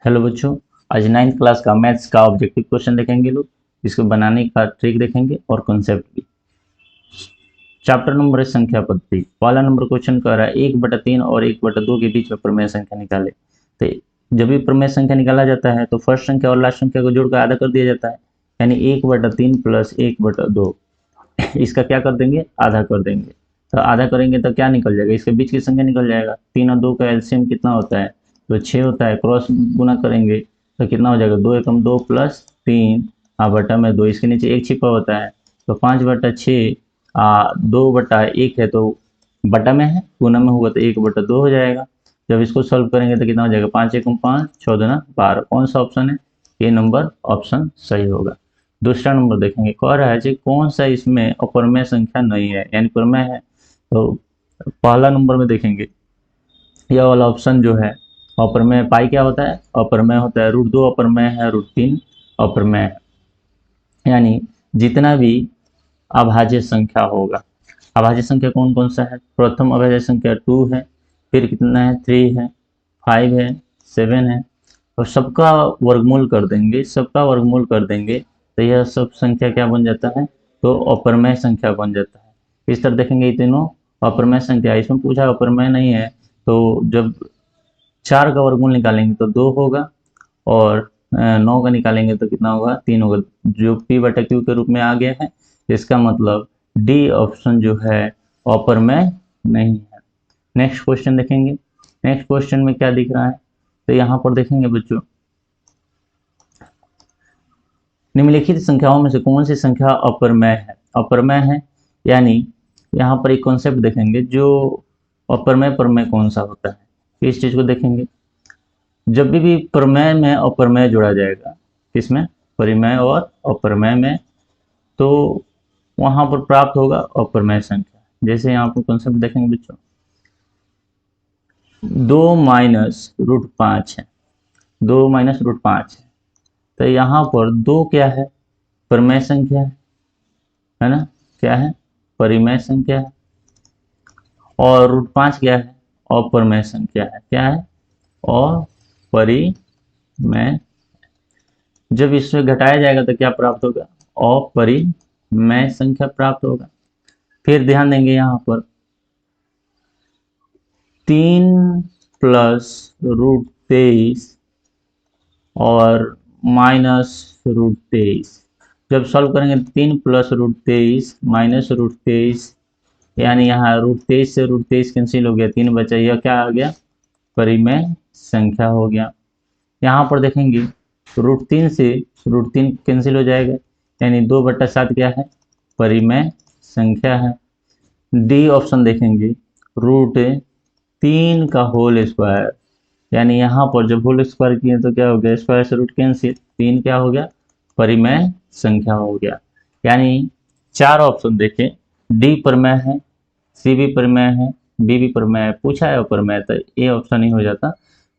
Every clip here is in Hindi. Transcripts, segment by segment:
हेलो बच्चों, आज 9th क्लास का मैथ्स का ऑब्जेक्टिव क्वेश्चन देखेंगे लोग। इसको बनाने का ट्रिक देखेंगे और कॉन्सेप्ट भी। चैप्टर नंबर है संख्या पद्धति। पहला नंबर क्वेश्चन कह रहा है 1/3 और 1/2 के बीच में प्रमेय संख्या निकाले। तो जब भी प्रमेय संख्या निकाला जाता है तो फर्स्ट संख्या और लास्ट संख्या को जोड़कर आधा कर दिया जाता है, यानी 1/3 प्लस 1/2। इसका क्या कर देंगे, आधा कर देंगे। तो आधा करेंगे तो क्या निकल जाएगा, इसके बीच की संख्या निकल जाएगा। 3 और 2 का एलसीएम कितना होता है, तो 6 होता है। क्रॉस गुना करेंगे तो कितना हो जाएगा, 2 एकम 2 प्लस 3 बटा में 2, इसके नीचे 1 छिपा होता है तो 5/6 2/1 है तो बटा में है, गुना में होगा तो 1/2 हो जाएगा। जब इसको सॉल्व करेंगे तो कितना हो जाएगा, 5 एकम 5 6 दूना 12। कौन सा ऑप्शन है, ये नंबर ऑप्शन सही होगा। दूसरा नंबर देखेंगे, कह रहा है जी कौन सा इसमें अपरमेय संख्या नहीं है, यानी प्रमेय है। तो पहला नंबर में देखेंगे, यह वाला ऑप्शन जो है अपरमेय। पाई क्या होता है, अपरमेय होता है। √2 अपरमेय है, √3 अपरमेय है। यानी जितना भी अभाज्य संख्या होगा, अभाज्य संख्या कौन कौन सा है, प्रथम अभाज्य संख्या 2 है, फिर कितना है 3 है, 5 है, 7 है, और सबका वर्गमूल कर देंगे, सबका वर्गमूल कर देंगे तो यह सब संख्या क्या बन जाता है, तो अपरमेय संख्या बन जाता है। इस तरह देखेंगे ये तीनों अपरमेय संख्या। इसमें पूछा अपरमेय नहीं है तो जब 4 का वर्गमूल निकालेंगे तो 2 होगा, और 9 का निकालेंगे तो कितना होगा, 3 होगा, जो p/q के रूप में आ गया है। इसका मतलब डी ऑप्शन जो है अपरमेय नहीं है। नेक्स्ट क्वेश्चन देखेंगे। नेक्स्ट क्वेश्चन में क्या दिख रहा है, तो यहाँ पर देखेंगे बच्चों, निम्नलिखित संख्याओं में से कौन सी संख्या अपरमेय है। अपरमेय है यानी यहाँ पर एक कॉन्सेप्ट देखेंगे, जो अपरमेय प्रमेय कौन सा होता है, इस चीज को देखेंगे। जब भी प्रमेय में अपरमेय जोड़ा जाएगा, किसमें, परिमेय और अपरमेय में, तो वहां पर प्राप्त होगा अपरमेय संख्या। जैसे यहाँ पर कॉन्सेप्ट देखेंगे बच्चों, 2 - √5 है, 2 - √5 है, तो यहाँ पर 2 क्या है, परिमेय संख्या है ना, क्या है, परिमेय संख्या है, और √5 क्या है, अपरमेय संख्या है। क्या है, अपरिमेय। जब इसमें घटाया जाएगा तो क्या प्राप्त होगा, अपरिमेय संख्या प्राप्त होगा। फिर ध्यान देंगे यहाँ पर 3 + √23 और -√23। जब सॉल्व करेंगे 3 + √23 -√23, यानी यहाँ √23 से √23 कैंसिल हो गया, 3 बचा, यह क्या आ गया, परिमेय संख्या हो गया। यहाँ पर देखेंगे √3 से √3 कैंसिल हो जाएगा, यानी 2/7 क्या है, परिमेय संख्या है। डी ऑप्शन देखेंगे, √3 का होल स्क्वायर, यानी यहाँ पर जब होल स्क्वायर किए तो क्या हो गया, स्क्वायर से रूट कैंसिल, 3 क्या हो गया, परिमेय संख्या हो गया। यानी 4 ऑप्शन देखें, डी परिमेय है, सी भी परिमेय है, बी भी परिमेय है। पूछा है परिमेय तो ए ऑप्शन ही हो जाता,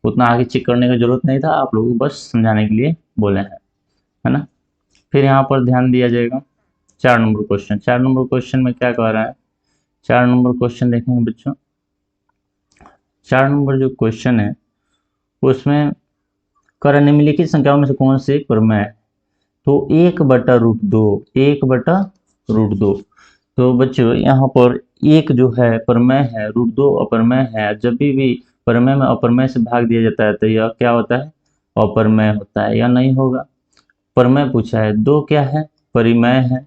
उतना आगे चेक करने की जरूरत नहीं था, आप लोगों को बस समझाने के लिए बोले हैं, है ना। फिर यहाँ पर ध्यान दिया जाएगा 4 नंबर क्वेश्चन। 4 नंबर क्वेश्चन में क्या कह रहा है, 4 नंबर क्वेश्चन देखेंगे बच्चों। 4 नंबर जो क्वेश्चन है उसमें कर निम्नलिखित संख्याओं में से कौन से परिमेय है, तो 1/√2, 1/√2। तो बच्चों यहाँ पर 1 जो है परिमेय है, √2 अपरिमेय है। जब भी परिमेय में अपरिमेय से भाग दिया जाता है तो यह क्या होता है, अपरिमेय होता है, या नहीं होगा। परिमेय पूछा है, 2 क्या है, परिमेय है,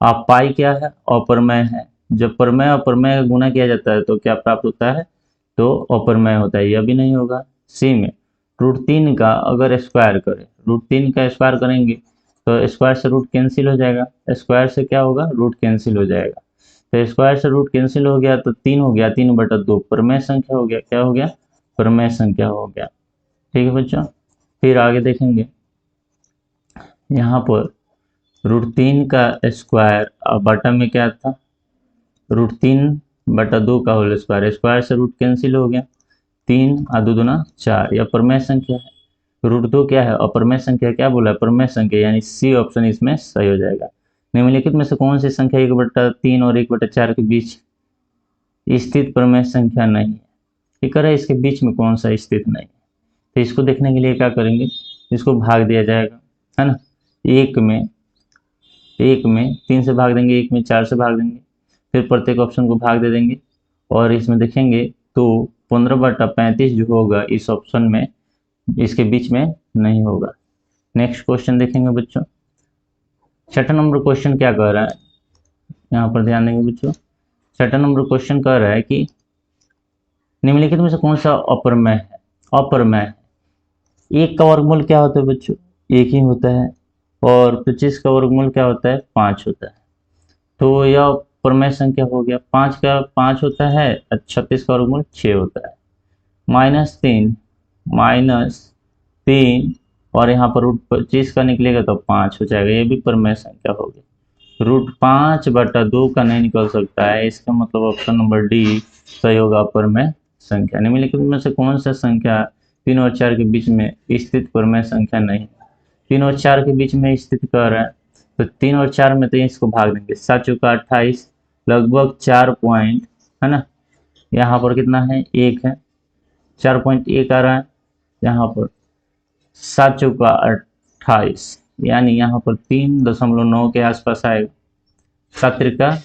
आप पाई क्या है, अपरिमेय है। जब परिमेय और परिमेय का गुना किया जाता है तो क्या प्राप्त होता है, तो अपरिमेय होता है, यह भी नहीं होगा। सी में √3 का अगर स्क्वायर करें, √3 का स्क्वायर करेंगे तो स्क्वायर से रूट कैंसिल हो जाएगा, स्क्वायर से क्या होगा, रूट कैंसिल हो जाएगा। तो स्क्वायर से रूट कैंसिल हो गया तो 3 हो गया, 3/2 परिमेय संख्या हो गया। क्या हो गया, परिमेय संख्या हो गया। ठीक है बच्चों। फिर आगे देखेंगे, यहाँ पर √3 का स्क्वायर बटा में क्या था, √3/2 का होल स्क्वायर, स्क्वायर से रूट कैंसिल हो गया, 3 और 2 दूना 4, यह परिमेय संख्या है। √2 क्या है, अपरिमेय संख्या, क्या बोला, परिमेय संख्या, यानी सी ऑप्शन इसमें सही हो जाएगा। निम्नलिखित में से कौन सी संख्या 1/3 और 1/4 के बीच स्थित परिमेय संख्या नहीं है, ठीक है, इसके बीच में कौन सा स्थित नहीं है। तो इसको देखने के लिए क्या करेंगे, इसको भाग दिया जाएगा, है ना। एक में 3 से भाग देंगे, एक में 4 से भाग देंगे, फिर प्रत्येक ऑप्शन को भाग दे देंगे, और इसमें देखेंगे तो 15/35 जो होगा इस ऑप्शन में, इसके बीच में नहीं होगा। नेक्स्ट क्वेश्चन देखेंगे बच्चों। छठा नंबर क्वेश्चन क्या कह रहा है, यहाँ पर ध्यान देंगे बच्चों। छठा नंबर क्वेश्चन कह रहा है कि निम्नलिखित में से कौन सा अपरमेय है। अपरमेय है, 1 का वर्गमूल क्या होता है बच्चों, 1 ही होता है, और 25 का वर्गमूल क्या होता है, 5 होता है। तो यह प्रमेय संख्या हो गया। 5 का 5 होता है, 36 का वर्गमूल 6 होता है। -3 और यहाँ पर √25 का निकलेगा तो 5 हो जाएगा, ये भी प्रमेय संख्या होगी। √5/2 का नहीं निकल सकता है, इसका मतलब ऑप्शन नंबर डी सही होगा, अपरमेय संख्या। निम्नलिखित में से कौन सा संख्या 3 और 4 के बीच में स्थित प्रमेय संख्या नहीं। 3 और 4 के बीच में स्थित कर रहा है, तो 3 और 4 में तो इसको भाग देंगे, 7 चौका 28, लगभग 4 पॉइंट, है ना। यहाँ पर कितना है, 1 है, 4.1 आ रहा है यहाँ पर। 7 चौका 28, यानी यहाँ पर 3.9 के आसपास आएगा। 7 त्रिका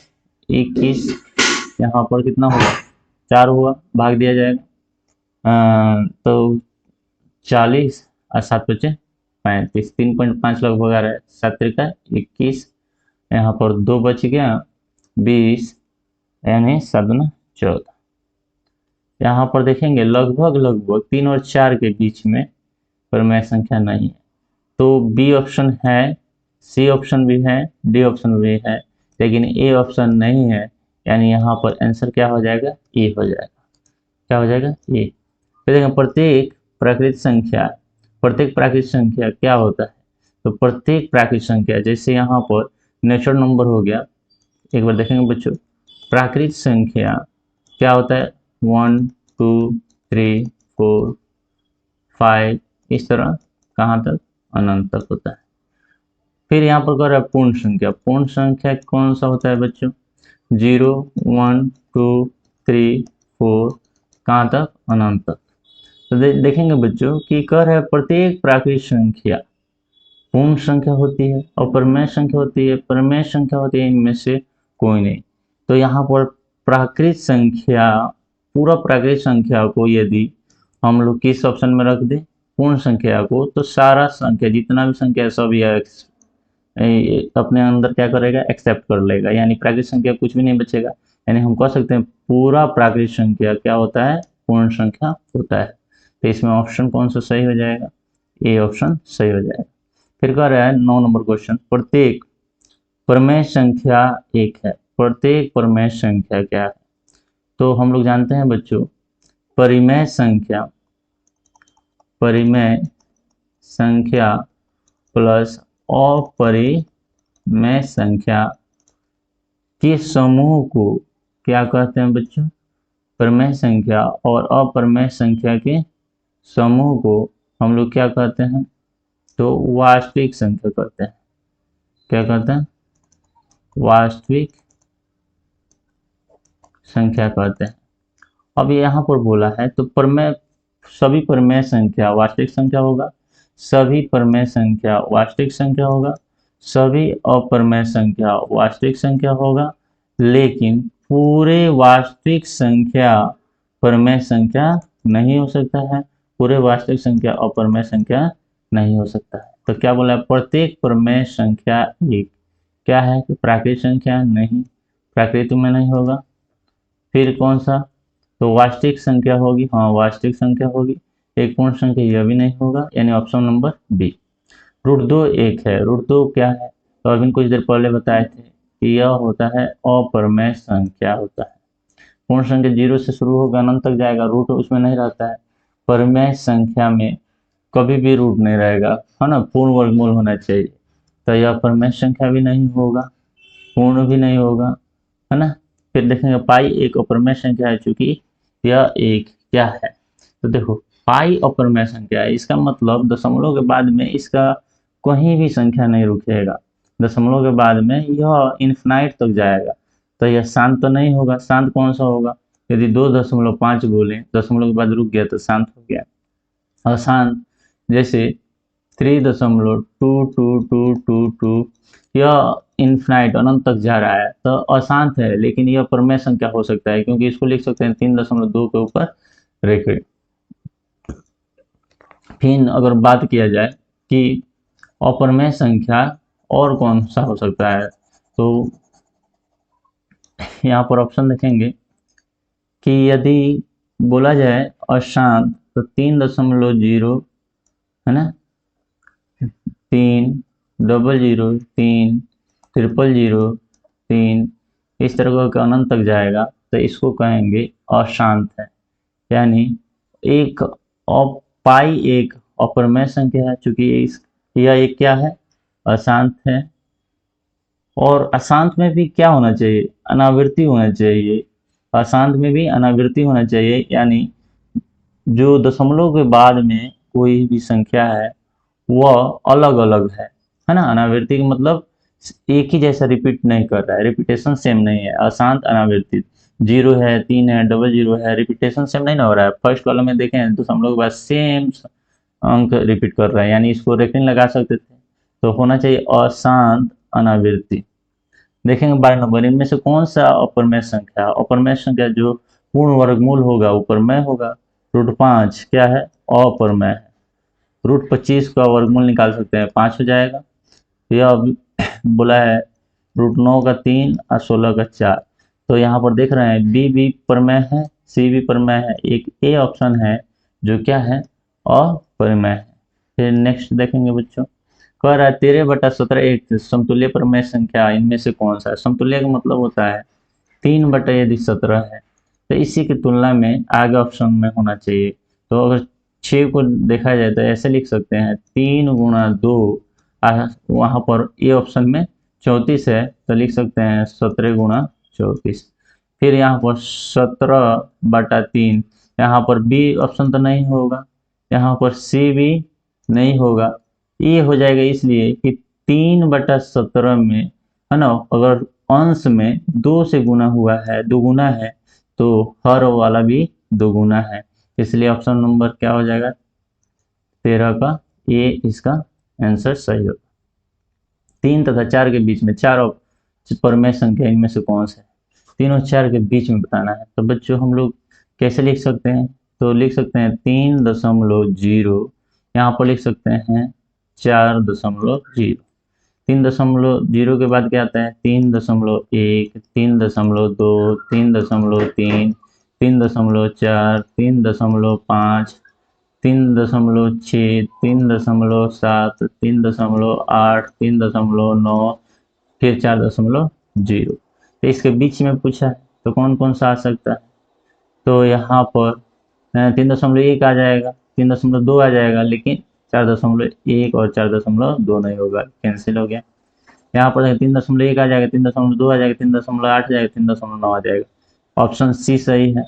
21, यहाँ पर कितना होगा, 4 हुआ, भाग दिया जाएगा। तो 40 और 7 बचे 35, 3.5 लगभग आ रहा है। 7 त्रिका 21, यहाँ पर 2 बच गया 20, यानी 7 दूना 14। यहाँ पर देखेंगे लगभग 3 और 4 के बीच में प्रमेय संख्या नहीं है, तो बी ऑप्शन है, सी ऑप्शन भी है, डी ऑप्शन भी है, लेकिन ए ऑप्शन नहीं है, यानी यहाँ पर आंसर क्या हो जाएगा, ए हो जाएगा। क्या हो जाएगा, ए। फिर देखें प्रत्येक प्राकृतिक संख्या क्या होता है, तो प्रत्येक प्राकृतिक संख्या, जैसे यहाँ पर नेचुरल नंबर हो गया, एक बार देखेंगे बच्चों, प्राकृतिक संख्या क्या होता है, 1 2 3 4 5, इस तरह कहाँ तक, अनंत तक होता है। फिर यहाँ पर कर रहा है पूर्ण संख्या। पूर्ण संख्या कौन सा होता है बच्चों, 0 1 2 3 4, कहाँ तक, अनंत तक। तो देखेंगे बच्चों कि कह रहा है प्रत्येक प्राकृतिक संख्या पूर्ण संख्या होती है, और प्रमेय संख्या होती है, प्रमेय संख्या होती है, इनमें से कोई नहीं। तो यहाँ पर प्राकृतिक संख्या, पूरा प्राकृतिक संख्या को यदि हम लोग किस ऑप्शन में रख दें, पूर्ण संख्या को, तो सारा संख्या जितना भी संख्या सब यह अपने अंदर क्या करेगा, एक्सेप्ट कर लेगा, यानी प्राकृतिक संख्या कुछ भी नहीं बचेगा। यानी हम कह सकते हैं पूरा प्राकृतिक संख्या क्या होता है, पूर्ण संख्या होता है। तो इसमें ऑप्शन कौन सा सही हो जाएगा, ए ऑप्शन सही हो जाएगा। फिर कह रहा है 9 नंबर क्वेश्चन, प्रत्येक प्रमेय संख्या 1 है। प्रत्येक प्रमेय संख्या क्या है, तो हम लोग जानते हैं बच्चों, परिमेय संख्या प्लस अपरिमेय संख्या के समूह को क्या कहते हैं बच्चों, प्रमेय संख्या और अपरिमेय संख्या के समूह को हम लोग क्या कहते हैं, तो वास्तविक संख्या कहते हैं। क्या कहते हैं, वास्तविक संख्या कहते हैं। अब यहाँ पर बोला है तो प्रमेय, सभी प्रमेय संख्या वास्तविक संख्या होगा, सभी प्रमेय संख्या वास्तविक संख्या होगा, सभी अप्रमेय संख्या वास्तविक संख्या होगा, लेकिन पूरे वास्तविक संख्या प्रमेय संख्या नहीं हो सकता है, पूरे वास्तविक संख्या अप्रमेय संख्या नहीं हो सकता है। तो क्या बोला है, प्रत्येक प्रमेय संख्या 1 क्या है, कि प्राकृतिक संख्या नहीं, प्राकृतिक में नहीं होगा। फिर कौन सा, तो वास्तविक संख्या होगी, हाँ वास्तविक संख्या होगी। एक पूर्ण संख्या यह भी नहीं होगा, यानी ऑप्शन नंबर बी। √2 1 है, √2 क्या है, तो अभी कुछ देर पहले बताए थे कि यह होता है अप्रमेय संख्या होता है। पूर्ण संख्या 0 से शुरू होगा, अनंत तक जाएगा, रूट उसमें नहीं रहता है। प्रमेय संख्या में कभी भी रूट नहीं रहेगा, है ना, पूर्ण वर्गमूल होना चाहिए। तो यह प्रमेय संख्या भी नहीं होगा, पूर्ण भी नहीं होगा, है ना। फिर देखेंगे पाई एक अप्रमेय संख्या है, चूंकि यह एक क्या है, तो देखो पाई अप्रमेय संख्या है, इसका मतलब दशमलव के बाद में इसका कहीं भी संख्या नहीं रुकेगा, दशमलव के बाद में यह इन्फिनाइट तक जाएगा। तो यह शांत तो नहीं होगा, शांत कौन सा होगा, यदि 2.5 बोले, दशमलव के बाद रुक गया तो शांत हो गया, अशांत जैसे 3.2222 यह इन्फिनाइट अनंत तक जा रहा है तो अशांत है, लेकिन यह परमेय संख्या हो सकता है क्योंकि इसको लिख सकते हैं 3.2 के ऊपर रेखित। फिर अगर बात किया जाए कि अपरमेय संख्या और कौन सा हो सकता है, तो यहाँ पर ऑप्शन देखेंगे कि यदि बोला जाए अशांत तो 3.0 है ना, 300 300 3 इस तरह का अनंत तक जाएगा तो इसको कहेंगे अशांत है। यानी एक पाई एक अपरमेय संख्या है, चूंकि यह एक क्या है, अशांत है। और अशांत में भी क्या होना चाहिए, अनावृत्ति होना चाहिए। अशांत में भी अनावृत्ति होना चाहिए, यानी जो दशमलव के बाद में कोई भी संख्या है वह अलग अलग है ना। अनावृत्ति का मतलब एक ही जैसा रिपीट नहीं कर रहा है, रिपीटेशन सेम नहीं है। अशांत अनावृत्ति 0 है, 3 है, 00 है, रिपीटेशन सेम नहीं ना हो रहा है। फर्स्ट कॉलम में देखें दशमलव के बाद सेम अंक रिपीट कर रहा है, यानी इसको रेफरिंग लगा सकते थे, तो होना चाहिए अशांत अनावृत्ति। देखेंगे 12 नंबर, इनमें से कौन सा अपरमेय संख्या, अपरमेय संख्या जो पूर्ण वर्गमूल होगा उपरमेय होगा। √5 क्या है, अपरमेय है। √25 का वर्गमूल निकाल सकते हैं, 5 हो जाएगा। यह बोला है √9 का 3 और 16 का 4। तो यहाँ पर देख रहे हैं बी भी परमेय है, सी भी परमेय है, एक ए ऑप्शन है जो क्या है, अपरमेय है। फिर नेक्स्ट देखेंगे बच्चों, कह रहा है 13/17 एक समतुल्य परमेय संख्या इनमें से कौन सा है। समतुल्य का मतलब होता है 3/17 है, तो इसी की तुलना में आगे ऑप्शन में होना चाहिए। तो अगर 6 को देखा जाए तो ऐसे लिख सकते हैं 3 × 2, वहाँ पर ए ऑप्शन में 34 है तो लिख सकते हैं 17 × 34। फिर यहाँ पर 17/3, यहाँ पर बी ऑप्शन तो नहीं होगा, यहाँ पर सी भी नहीं होगा। ये हो जाएगा इसलिए कि 3/17 में है ना, अगर अंश में 2 से गुना हुआ है, दुगुना है, तो हर वाला भी दुगुना है, इसलिए ऑप्शन नंबर क्या हो जाएगा, 13 का ये इसका आंसर सही होगा। 3 तथा 4 के बीच में 4 परमेय संख्या इनमें से कौन सा है, 3 और 4 के बीच में बताना है। तो बच्चों हम लोग कैसे लिख सकते हैं, तो लिख सकते हैं 3.0, यहाँ पर लिख सकते हैं 4.0। 3.0 के बाद क्या आता है, 3.1, 3.2, 3.3, 3.4, 3.5, 3.6, 3.7, 3.8, 3.9, फिर 4.0। तो इसके बीच में पूछा है तो कौन कौन सा आ सकता है, तो यहाँ पर 3.1 आ जाएगा, 3.2 आ जाएगा, लेकिन 4.1 और 4.2 नहीं होगा, कैंसिल हो गया। यहाँ पर 3.1 आ जाएगा, 3.2 आ जाएगा, 3.8 आ जाएगा, 3.9 आ जाएगा। ऑप्शन सी सही है।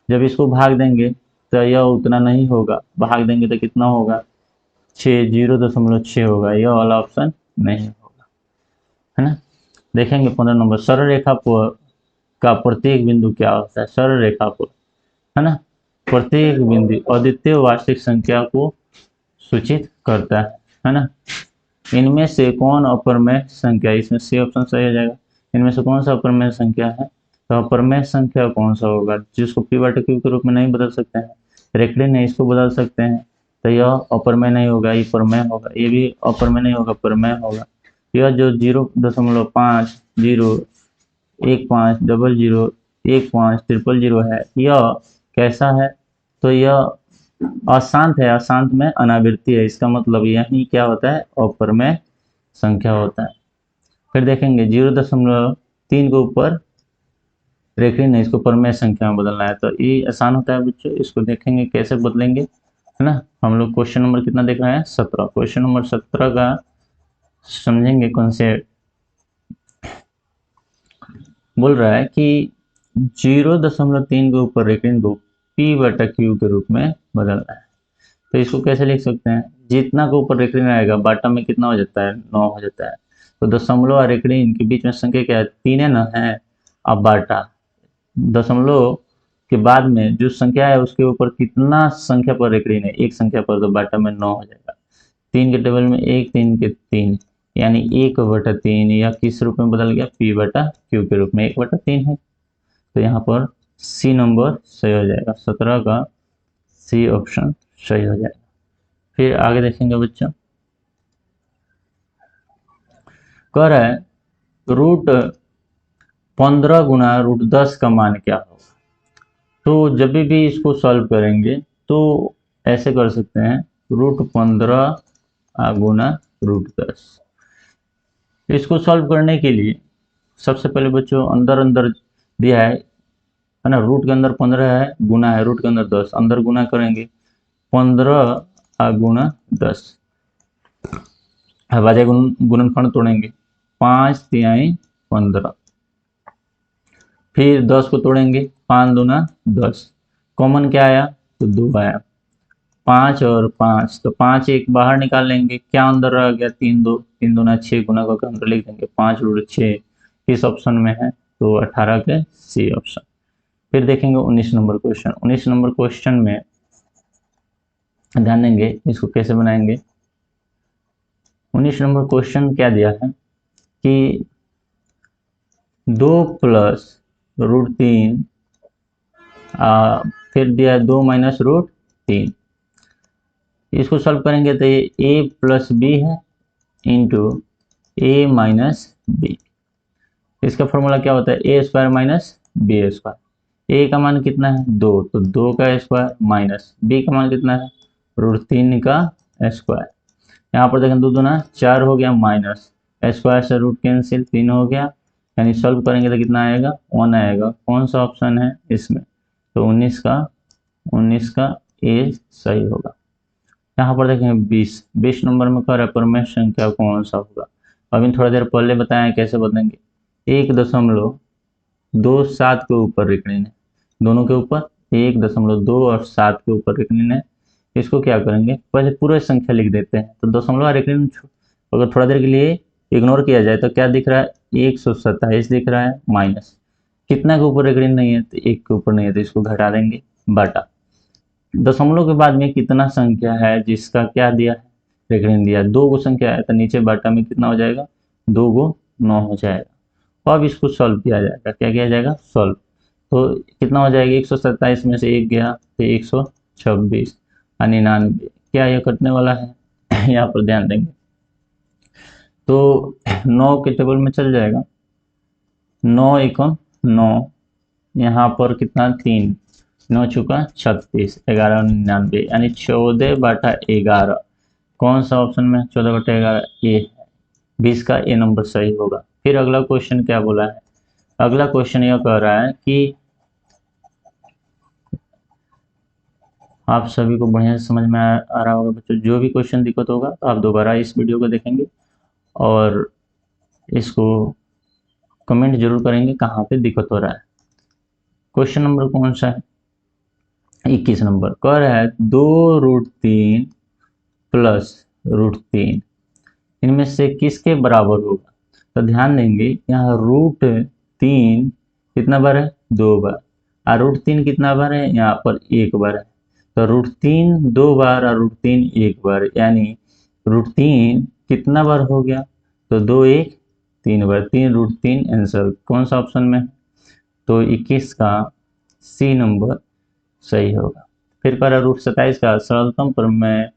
जब इसको भाग देंगे तो यह उतना नहीं होगा, भाग देंगे तो कितना होगा, 0.6 होगा, यह वाला ऑप्शन नहीं होगा, है ना। देखेंगे 15 नंबर, सरल रेखा का प्रत्येक बिंदु क्या होता है। सरल रेखा पर है ना, प्रत्येक बिंदु अद्वितीय वास्तविक संख्या को सूचित करता है ना। इनमें से कौन अपरमेय संख्या, इसमें सी ऑप्शन सही हो जाएगा। इनमें से कौन सा अपरमेय संख्या है, तो अपरमेय संख्या कौन सा होगा, जिसको p/q के रूप में नहीं बदल सकते हैं, रेखीय है इसको बदल सकते हैं, तो यह अपरमेय नहीं होगा, ये परमेय होगा। ये भी अपरमेय नहीं होगा, परमेय होगा। यह जो 0.5 0 1 5 00 1 5 000 है, यह कैसा है, तो यह अशांत है, अशांत में अनावृत्ति है, इसका मतलब यही क्या होता है, अपरमेय संख्या होता है। फिर देखेंगे 0.3 के ऊपर रेखीय नहीं, इसको परमेय संख्या में बदलना है, तो ये आसान होता है बच्चों। इसको देखेंगे कैसे बदलेंगे, है ना। हम लोग क्वेश्चन नंबर कितना देख रहे हैं, 17। क्वेश्चन नंबर 17 का समझेंगे कॉन्सेप्ट। बोल रहा है कि 0.3 के ऊपर रेखीय को p/q के रूप में बदलना है, तो इसको कैसे लिख सकते हैं, जितना के ऊपर रेखीय आएगा बाटा में कितना हो जाता है, 9 हो जाता है। तो दशमलव और रेखीय इनके बीच में संख्या क्या है, 3 है ना है। अब बाटा दशमलव के बाद में जो संख्या है उसके ऊपर कितना संख्या पर एक ऋण है, एक संख्या पर, तो बाटा में 9 हो जाएगा। 3 के टेबल में 1, 3 के 3, यानी 1/3, या किस रूप में बदल गया, P/Q के रूप में, 1/3 है। तो यहाँ पर सी नंबर सही हो जाएगा, 17 का सी ऑप्शन सही हो जाएगा। फिर आगे देखेंगे बच्चों, कह रहा है √15 गुना √10 का मान क्या होगा। तो जब भी इसको सॉल्व करेंगे तो ऐसे कर सकते हैं, √15 गुना √10। इसको सॉल्व करने के लिए सबसे पहले बच्चों अंदर अंदर दिया है ना, रूट के अंदर 15 है, गुना है रूट के अंदर 10, अंदर गुना करेंगे 15 गुना 10, भाज्य गुणनखंड तोड़ेंगे, 5 तिहाई 15, फिर 10 को तोड़ेंगे, 5 दूना 10, कॉमन क्या आया, तो 2 आया, 5 और 5, तो 5 एक बाहर निकाल लेंगे, क्या अंदर रह गया, 3 दूना 6, गुना करके अंदर लिख देंगे, 5√6 किस ऑप्शन में है, तो 18 के सी ऑप्शन। फिर देखेंगे 19 नंबर क्वेश्चन। 19 नंबर क्वेश्चन में ध्यान देंगे, इसको कैसे बनाएंगे। 19 नंबर क्वेश्चन क्या दिया है कि 2 + √3, फिर दिया है 2 - √3। इसको सॉल्व करेंगे तो ये a + b है इंटू a - b। इसका फॉर्मूला क्या होता है, a² - b²। a का मान कितना है, 2, तो 2 का स्क्वायर माइनस b का मान कितना है, √3 का स्क्वायर। यहाँ पर देखें 2 दूना 4 हो गया, माइनस स्क्वायर से रूट कैंसिल, 3 हो गया, यानी सॉल्व करेंगे तो कितना आएगा, 1 आएगा। कौन सा ऑप्शन है इसमें, तो 19 का ए सही होगा। यहाँ पर देखें 20 नंबर में कह रहा है प्रमेय संख्या कौन सा होगा। अभी थोड़ा देर पहले बताएं कैसे बदलेंगे, 1.27 के ऊपर ऋण है, दोनों के ऊपर 1.2 और 7 के ऊपर ऋण है। इसको क्या करेंगे, पहले पूरे संख्या लिख देते हैं, तो दशमलव और ऋण अगर थोड़ा देर के लिए इग्नोर किया जाए तो क्या दिख रहा है, 127 दिख रहा है, माइनस कितना के ऊपर ऋण नहीं है, तो 1 के ऊपर नहीं है, तो इसको घटा देंगे, बाटा दशमलव के बाद में कितना संख्या है जिसका क्या दिया है, ऋण दिया, 2 गो संख्या है, तो नीचे बाटा में कितना हो जाएगा, 2 गो 9 हो जाएगा। अब इसको सॉल्व किया जाएगा, क्या किया जाएगा, सॉल्व, तो कितना हो जाएगा, 127 में से 1 गया तो 126 और 99, क्या यह कटने वाला है यहाँ पर ध्यान देंगे तो 9 के टेबल में चल जाएगा, 9 एकम 9, यहाँ पर कितना 3, 9 चुका 36, 11 99, यानी 14/11। कौन सा ऑप्शन में 14/11, ए है, 20 का ए नंबर सही होगा। फिर अगला क्वेश्चन क्या बोला है, अगला क्वेश्चन यह कह रहा है कि आप सभी को बढ़िया से समझ में आ रहा होगा बच्चों, जो भी क्वेश्चन दिक्कत होगा तो आप दोबारा इस वीडियो को देखेंगे और इसको कमेंट जरूर करेंगे कहाँ पे दिक्कत हो रहा है। क्वेश्चन नंबर कौन सा है, 21 नंबर, कह रहा है 2√3 + √3 इनमें से किसके बराबर होगा। तो ध्यान देंगे यहाँ √3 कितना बार है, 2 बार, और √3 कितना बार है, यहाँ पर 1 बार है, तो √3 2 बार और √3 1 बार, यानी √3 कितना बार हो गया, तो 2 1 3 बार, 3√3 आंसर कौन सा ऑप्शन में, तो 21 का सी नंबर सही होगा। फिर कह रहा है √27 का सरलतम प्रमेय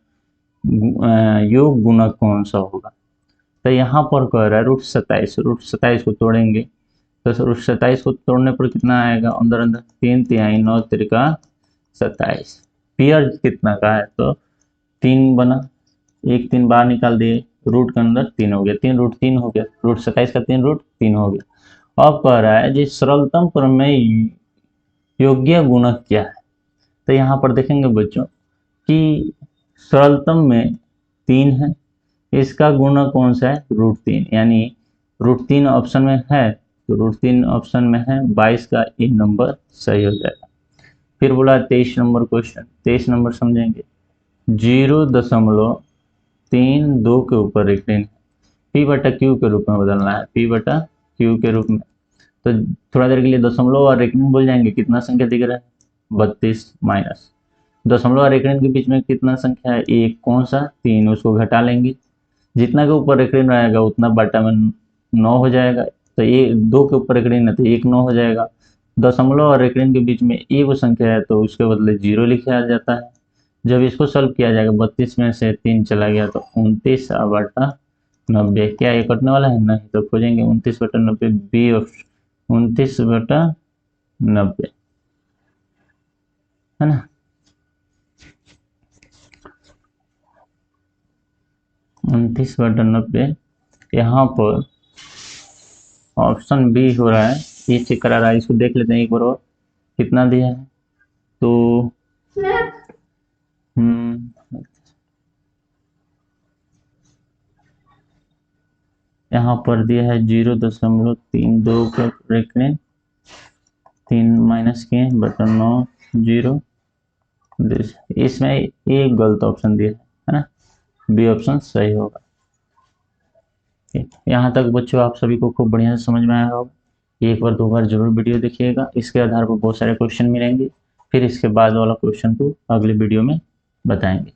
योग गुणक कौन सा होगा। तो यहाँ पर कह रहा है √27 को तोड़ेंगे, तो √27 को तोड़ने पर कितना आएगा, अंदर अंदर 3 तिहाई 9 त्रिका 27, पेयर कितना का है, तो 3 बना, 1 3 बाहर निकाल दिए, रूट के अंदर 3 हो गया, 3√3 हो गया, √27 का 3√3 हो गया। अब कह रहा है जी सरलतम प्रमेय योग्य गुणक क्या है। तो यहाँ पर देखेंगे बच्चों कि सरलतम में 3 है, इसका गुणक कौन सा है, √3, यानी √3 ऑप्शन में है, तो √3 ऑप्शन में है, 22 का ए नंबर सही हो जाएगा। फिर बोला 23 नंबर क्वेश्चन, 23 नंबर समझेंगे, 0.32 के ऊपर ऋण P/Q के रूप में बदलना है, P/Q के रूप में, तो थोड़ा देर के लिए दशमलव और ऋण बोल जाएंगे, कितना संख्या दिख रहा है, 32 माइनस दशमलव और एक ऋण के बीच में कितना संख्या है, एक, कौन सा, 3, उसको घटा लेंगे, जितना के ऊपर एक ऋण रहेगा उतना बटा में 9 हो जाएगा, तो ये 2 के ऊपर एक ऋण है तो 1 9 हो जाएगा। दशमलव और एक ऋण के बीच में एक वो संख्या है तो उसके बदले 0 लिखा जाता है। जब इसको सॉल्व किया जाएगा 32 में से 3 चला गया तो 29 बटा 90, क्या ये कटने वाला है, नहीं, तो खोजेंगे 29 बटा 90, बी ऑप्शन 29 बटा 90, है ना। 29 बटा 90 यहाँ पर ऑप्शन बी हो रहा है, ये चेक करा रहा है, इसको देख लेते हैं एक बार और कितना दिया है। तो यहाँ पर दिया है 0.32 का ऋण, 3 माइनस के बटा 9 0, इसमें एक गलत ऑप्शन दिया है ना, बी ऑप्शन सही होगा। यहाँ तक बच्चों आप सभी को खूब बढ़िया से समझ में आया होगा। एक बार 2 बार जरूर वीडियो देखिएगा, इसके आधार पर बहुत सारे क्वेश्चन मिलेंगे, फिर इसके बाद वाला क्वेश्चन को अगले वीडियो में बताएंगे।